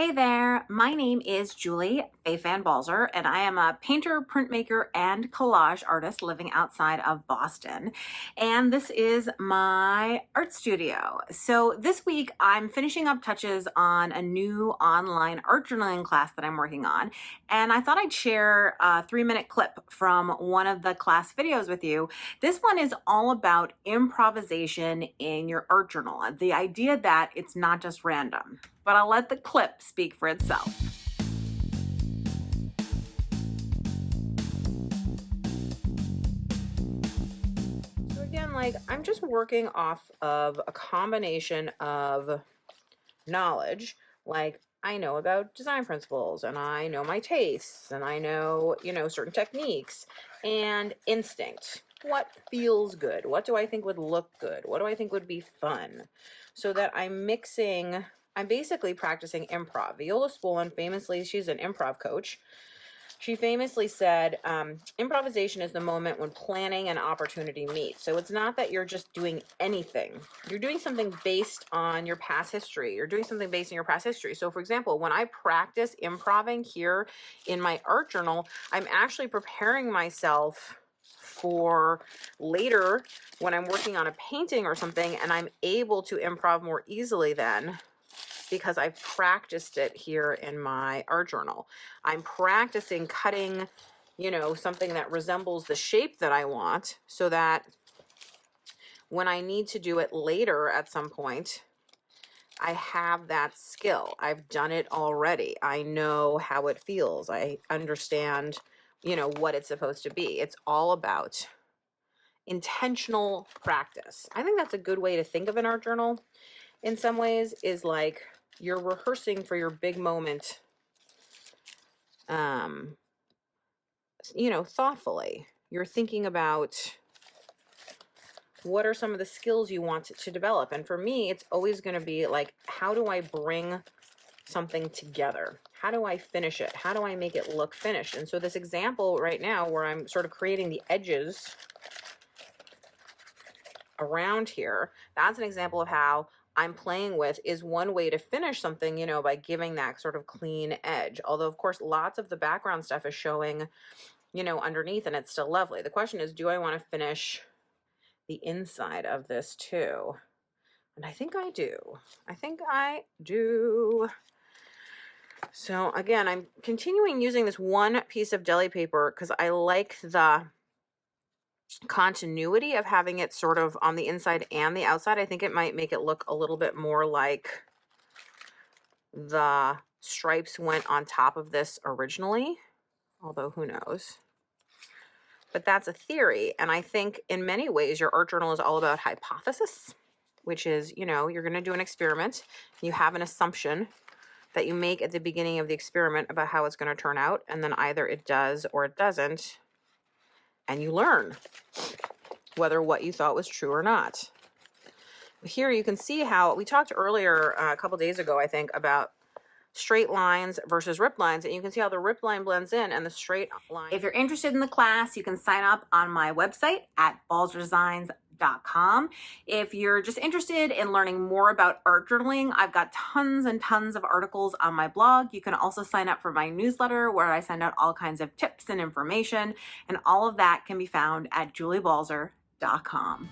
Hey there, my name is Julie Fei-Fan Balzer, and I am a painter, printmaker, and collage artist living outside of Boston. And this is my art studio. So this week I'm finishing up touches on a new online art journaling class that I'm working on. And I thought I'd share a 3-minute clip from one of the class videos with you. This one is all about improvisation in your art journal. The idea that it's not just random. But I'll let the clip speak for itself. So again, I'm just working off of a combination of knowledge. I know about design principles, and I know my tastes, and I know, certain techniques, and instinct. What feels good? What do I think would look good? What do I think would be fun? So that I'm basically practicing improv. Viola Spolin famously, she's an improv coach. She famously said, improvisation is the moment when planning and opportunity meet. So it's not that you're just doing anything. You're doing something based on your past history. You're doing something based on your past history. So for example, when I practice improving here in my art journal, I'm actually preparing myself for later when I'm working on a painting or something, and I'm able to improv more easily then, because I've practiced it here in my art journal. I'm practicing cutting, something that resembles the shape that I want, so that when I need to do it later at some point, I have that skill. I've done it already. I know how it feels. I understand, what it's supposed to be. It's all about intentional practice. I think that's a good way to think of an art journal in some ways, is like you're rehearsing for your big moment, thoughtfully. You're thinking about what are some of the skills you want to develop. And for me, it's always going to be like, how do I bring something together? How do I finish it? How do I make it look finished? And so this example right now, where I'm sort of creating the edges around here, that's an example of how I'm playing with is one way to finish something, by giving that sort of clean edge. Although, of course, lots of the background stuff is showing, underneath, and it's still lovely. The question is, do I want to finish the inside of this too? And I think I do. So again, I'm continuing using this one piece of deli paper because I like the continuity of having it sort of on the inside and the outside. I think it might make it look a little bit more like the stripes went on top of this originally, although who knows. But that's a theory, and I think in many ways your art journal is all about hypothesis, which is, you're going to do an experiment. You have an assumption that you make at the beginning of the experiment about how it's going to turn out, and then either it does or it doesn't, and you learn whether what you thought was true or not. Here you can see how we talked earlier, a couple days ago, I think, about straight lines versus ripped lines, and you can see how the ripped line blends in and the straight line. If you're interested in the class, you can sign up on my website at balzerdesigns.com. If you're just interested in learning more about art journaling, I've got tons and tons of articles on my blog. You can also sign up for my newsletter, where I send out all kinds of tips and information, and all of that can be found at juliebalzer.com.